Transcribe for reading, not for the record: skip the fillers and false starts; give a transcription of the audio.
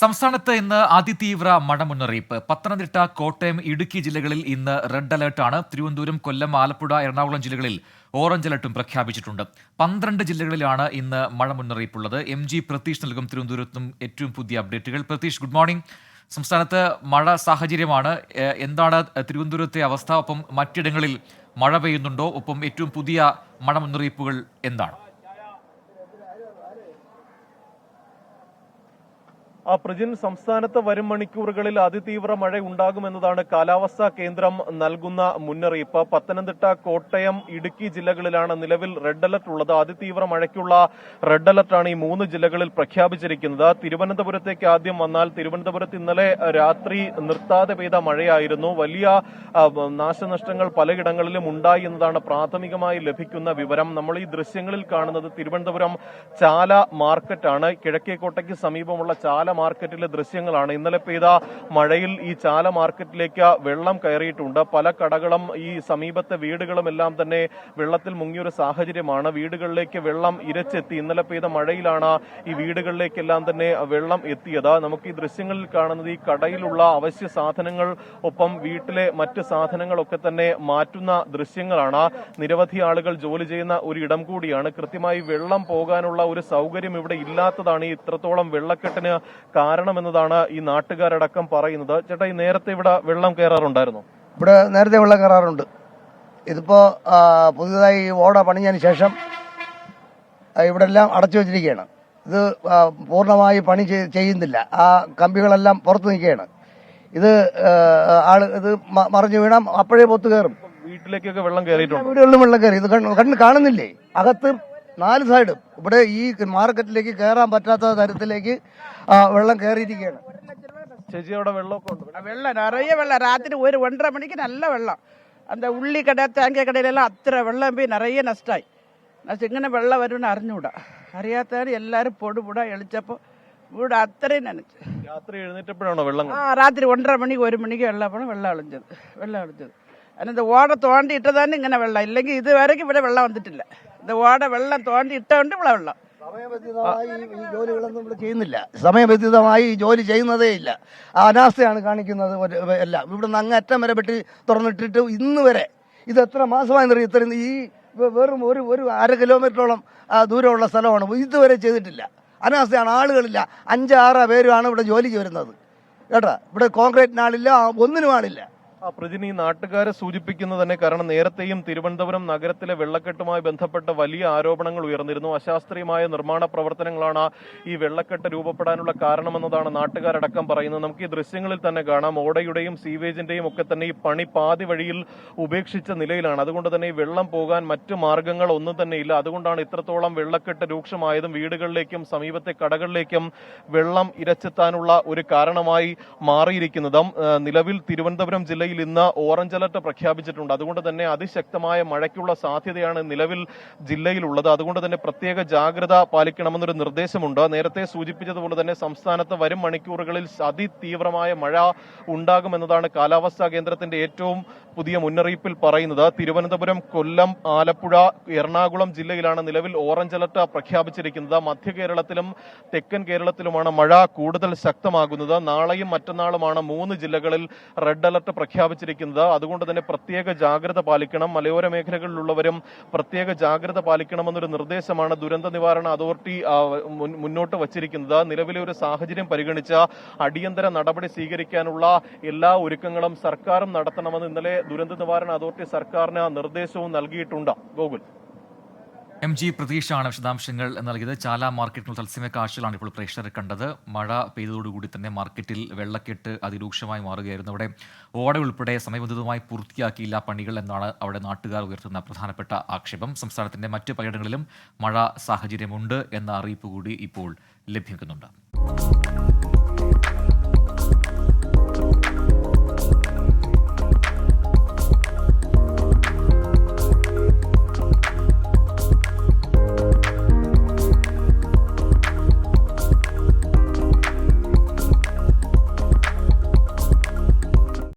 സംസ്ഥാനത്ത് ഇന്ന് അതിതീവ്ര മഴ മുന്നറിയിപ്പ്. പത്തനംതിട്ട, കോട്ടയം, ഇടുക്കി ജില്ലകളിൽ ഇന്ന് റെഡ് അലർട്ടാണ്. തിരുവനന്തപുരം, കൊല്ലം, ആലപ്പുഴ, എറണാകുളം ജില്ലകളിൽ ഓറഞ്ച് അലർട്ടും പ്രഖ്യാപിച്ചിട്ടുണ്ട്. 12 ജില്ലകളിലാണ് ഇന്ന് മഴ മുന്നറിയിപ്പുള്ളത്. MG പ്രതീഷ് നൽകും തിരുവനന്തപുരത്തും ഏറ്റവും പുതിയ അപ്ഡേറ്റുകൾ. Pratheesh, good morning. സംസ്ഥാനത്ത് മഴ സാഹചര്യമാണ്. എന്താണ് തിരുവനന്തപുരത്തെ അവസ്ഥ? ഒപ്പം മറ്റിടങ്ങളിൽ മഴ പെയ്യുന്നുണ്ടോ? ഒപ്പം ഏറ്റവും പുതിയ മഴ മുന്നറിയിപ്പുകൾ എന്താണ്? പ്രജിൻ, സംസ്ഥാനത്ത് വരും മണിക്കൂറുകളിൽ അതിതീവ്ര മഴ ഉണ്ടാകുമെന്നതാണ് കാലാവസ്ഥാ കേന്ദ്രം നൽകുന്ന മുന്നറിയിപ്പ്. പത്തനംതിട്ട, കോട്ടയം, ഇടുക്കി ജില്ലകളിലാണ് നിലവിൽ റെഡ് അലർട്ട് ഉള്ളത്. അതിതീവ്ര മഴയ്ക്കുള്ള റെഡ് അലർട്ടാണ് ഈ 3 ജില്ലകളിൽ പ്രഖ്യാപിച്ചിരിക്കുന്നത്. തിരുവനന്തപുരത്തേക്ക് ആദ്യം വന്നാൽ, തിരുവനന്തപുരത്ത് ഇന്നലെ രാത്രി നിർത്താതെ പെയ്ത മഴയായിരുന്നു. വലിയ നാശനഷ്ടങ്ങൾ പലയിടങ്ങളിലും ഉണ്ടായി എന്നതാണ് പ്രാഥമികമായി ലഭിക്കുന്ന വിവരം. നമ്മൾ ഈ ദൃശ്യങ്ങളിൽ കാണുന്നത് തിരുവനന്തപുരം ചാല മാർക്കറ്റാണ്. കിഴക്കേക്കോട്ടയ്ക്ക് സമീപമുള്ള ചാല മാർക്കറ്റിലെ ദൃശ്യങ്ങളാണ്. ഇന്നലെ പെയ്ത മഴയിൽ ഈ ചാല മാർക്കറ്റിലേക്ക് വെള്ളം കയറിയിട്ടുണ്ട്. പല കടകളും ഈ സമീപത്തെ വീടുകളും എല്ലാം തന്നെ വെള്ളത്തിൽ മുങ്ങിയൊരു സാഹചര്യമാണ്. വീടുകളിലേക്ക് വെള്ളം ഇരച്ചെത്തി. ഇന്നലെ പെയ്ത മഴയിലാണ് ഈ വീടുകളിലേക്കെല്ലാം തന്നെ വെള്ളം എത്തിയത്. നമുക്ക് ഈ ദൃശ്യങ്ങളിൽ കാണുന്നത് ഈ കടയിലുള്ള അവശ്യ സാധനങ്ങൾ, ഒപ്പം വീട്ടിലെ മറ്റ് സാധനങ്ങളൊക്കെ തന്നെ മാറ്റുന്ന ദൃശ്യങ്ങളാണ്. നിരവധി ആളുകൾ ജോലി ചെയ്യുന്ന ഒരു ഇടം കൂടിയാണ്. കൃത്യമായി വെള്ളം പോകാനുള്ള ഒരു സൗകര്യം ഇവിടെ ഇല്ലാത്തതാണ് ഈ ഇത്രത്തോളം വെള്ളക്കെട്ടിന് കാരണമെന്നതാണ് ഈ നാട്ടുകാരടക്കം പറയുന്നത്. ചേട്ടാ, ഈ നേരത്തെ ഇവിടെ വെള്ളം കയറാറുണ്ടായിരുന്നു? ഇവിടെ നേരത്തെ വെള്ളം കയറാറുണ്ട്. ഇതിപ്പോ പുതുതായി ഓട പണിഞ്ഞതിന് ശേഷം ഇവിടെ എല്ലാം അടച്ചു വെച്ചിരിക്കുകയാണ്. ഇത് പൂർണ്ണമായി പണി ചെയ്യുന്നില്ല. ആ കമ്പികളെല്ലാം പുറത്തു നിൽക്കുകയാണ്. ഇത് ഇത് മറിഞ്ഞു വീണാൽ അപ്പോഴേ പൊത്തു കയറും. വീട്ടിലേക്കൊക്കെ വെള്ളം കയറിയിട്ടുണ്ട്. വീടുകളിലും വെള്ളം കയറി. ഇത് കണ്ണ് കാണുന്നില്ലേ? അകത്ത് 4 സൈഡും ഇവിടെ ഈ മാർക്കറ്റിലേക്ക് കയറാൻ പറ്റാത്ത തരത്തിലേക്ക് വെള്ളം കയറിയിരിക്കുകയാണ്. ചേച്ചി, അവിടെ വെള്ളമൊക്കെ ഉണ്ട്? വെള്ളം നിറയെ വെള്ളം. രാത്രി 1-1:30 മണിക്ക് നല്ല വെള്ളം. அந்த ഉള്ളി കട, തേങ്ങ കടയിലെല്ലാം അത്ര വെള്ളം പോയി നിറയെ നഷ്ടമായി. ഇങ്ങനെ വെള്ളം വരുമെന്ന് അറിഞ്ഞൂടാ. അറിയാത്തവർ എല്ലാവരും പൊടുപൊടാ എളിച്ചപ്പോൾ വീട് അത്രയും നനച്ചു. രാത്രി എഴുന്നേറ്റപ്പോഴാണോ വെള്ളം? രാത്രി 1:30 മണിക്ക് 1 മണിക്ക് വെള്ളപ്പോഴും വെള്ളം ഒളിച്ചത്. അതിനകത്ത് ഓട തോണ്ടി ഇട്ടതാണ് ഇങ്ങനെ വെള്ളം. ഇല്ലെങ്കിൽ ഇതുവരെയ്ക്കും ഇവിടെ വെള്ളം വന്നിട്ടില്ല. ഇത് ഓട വെള്ളം തോണ്ടി ഇട്ടുകൊണ്ട് ഇവിടെ വെള്ളം. സമയബന്ധിതമായി ഈ ജോലികളൊന്നും ഇവിടെ ചെയ്യുന്നില്ല. സമയബന്ധിതമായി ഈ ജോലി ചെയ്യുന്നതേ ഇല്ല. അനാസ്ഥയാണ് കാണിക്കുന്നത് എല്ലാം. ഇവിടുന്ന് അങ്ങറ്റം വരെ വെട്ടി തുറന്നിട്ടിട്ട് ഇന്ന് വരെ ഇത് എത്ര മാസമായി ഇത്രയും ഈ വെറും ഒരു 1/2 കിലോമീറ്ററോളം ദൂരമുള്ള സ്ഥലമാണ്. ഇതുവരെ ചെയ്തിട്ടില്ല. അനാസ്ഥയാണ്. ആളുകളില്ല. 5-6 പേരുമാണ് ഇവിടെ ജോലിക്ക് വരുന്നത്. കേട്ടാ, ഇവിടെ കോൺക്രീറ്റിന് ആളില്ല, ഒന്നിനും ആളില്ല. പ്രജിനി, നാട്ടുകാരെ സൂചിപ്പിക്കുന്നത് തന്നെ, കാരണം നേരത്തെയും തിരുവനന്തപുരം നഗരത്തിലെ വെള്ളക്കെട്ടുമായി ബന്ധപ്പെട്ട വലിയ ആരോപണങ്ങൾ ഉയർന്നിരുന്നു. അശാസ്ത്രീയമായ നിർമ്മാണ പ്രവർത്തനങ്ങളാണ് ഈ വെള്ളക്കെട്ട് രൂപപ്പെടാനുള്ള കാരണമെന്നതാണ് നാട്ടുകാരടക്കം പറയുന്നത്. നമുക്ക് ഈ ദൃശ്യങ്ങളിൽ തന്നെ കാണാം. ഓടയുടെയും സീവേജിന്റെയും ഒക്കെ തന്നെ ഈ പണി പാതി വഴിയിൽ ഉപേക്ഷിച്ച നിലയിലാണ്. അതുകൊണ്ട് തന്നെ ഈ വെള്ളം പോകാൻ മറ്റു മാർഗങ്ങൾ ഒന്നും തന്നെ ഇല്ല. അതുകൊണ്ടാണ് ഇത്രത്തോളം വെള്ളക്കെട്ട് രൂക്ഷമായതും വീടുകളിലേക്കും സമീപത്തെ കടകളിലേക്കും വെള്ളം ഇരച്ചെത്താനുള്ള ഒരു കാരണമായി മാറിയിരിക്കുന്നതും. നിലവിൽ തിരുവനന്തപുരം ജില്ലയിൽ ഇന്ന് ഓറഞ്ച് അലർട്ട് പ്രഖ്യാപിച്ചിട്ടുണ്ട്. അതുകൊണ്ട് തന്നെ അതിശക്തമായ മഴയ്ക്കുള്ള സാധ്യതയാണ് നിലവിൽ ജില്ലയിലുള്ളത്. അതുകൊണ്ട് തന്നെ പ്രത്യേക ജാഗ്രത പാലിക്കണമെന്നൊരു നിർദ്ദേശമുണ്ട്. നേരത്തെ സൂചിപ്പിച്ചതുപോലെ തന്നെ സംസ്ഥാനത്ത് വരും മണിക്കൂറുകളിൽ അതിതീവ്രമായ മഴ ഉണ്ടാകുമെന്നതാണ് കാലാവസ്ഥാ കേന്ദ്രത്തിന്റെ ഏറ്റവും പുതിയ മുന്നറിയിപ്പിൽ പറയുന്നത്. തിരുവനന്തപുരം, കൊല്ലം, ആലപ്പുഴ, എറണാകുളം ജില്ലയിലാണ് നിലവിൽ ഓറഞ്ച് അലർട്ട് പ്രഖ്യാപിച്ചിരിക്കുന്നത്. മധ്യ കേരളത്തിലും തെക്കൻ കേരളത്തിലുമാണ് മഴ കൂടുതൽ ശക്തമാകുന്നത്. നാളെയും മറ്റന്നാളുമാണ് 3 ജില്ലകളിൽ റെഡ് അലർട്ട് പ്രഖ്യാപിച്ചിരിക്കുന്നത്. അതുകൊണ്ട് തന്നെ പ്രത്യേക ജാഗ്രത പാലിക്കണം. മലയോര മേഖലകളിലുള്ളവരും പ്രത്യേക ജാഗ്രത പാലിക്കണമെന്നൊരു നിർദ്ദേശമാണ് ദുരന്ത നിവാരണ അതോറിറ്റി മുന്നോട്ട് വച്ചിരിക്കുന്നത്. നിലവിലെ ഒരു സാഹചര്യം പരിഗണിച്ച അടിയന്തര നടപടി സ്വീകരിക്കാനുള്ള എല്ലാ ഒരുക്കങ്ങളും സർക്കാരും നടത്തണമെന്ന് ഇന്നലെ ദുരന്ത നിവാരണ അതോറിറ്റി സർക്കാരിന് നിർദ്ദേശവും നൽകിയിട്ടുണ്ട്. ഗോകുൽ, MG പ്രതീഷാണ് വിശദാംശങ്ങൾ നൽകിയത്. ചാല മാർക്കറ്റിൽ തത്സമയ കാഴ്ചകളാണ് ഇപ്പോൾ പ്രേക്ഷകർ കണ്ടത്. മഴ പെയ്തതോടുകൂടി തന്നെ മാർക്കറ്റിൽ വെള്ളക്കെട്ട് അതിരൂക്ഷമായി മാറുകയായിരുന്നു. അവിടെ ഓട ഉൾപ്പെടെ സമയബന്ധിതമായി പൂർത്തിയാക്കിയില്ല പണികൾ എന്നാണ് അവിടെ നാട്ടുകാർ ഉയർത്തുന്ന പ്രധാനപ്പെട്ട ആക്ഷേപം. സംസ്ഥാനത്തിന്റെ മറ്റ് പലയിടങ്ങളിലും മഴ സാഹചര്യമുണ്ട് എന്ന അറിയിപ്പ് കൂടി ഇപ്പോൾ ലഭിക്കുന്നുണ്ട്.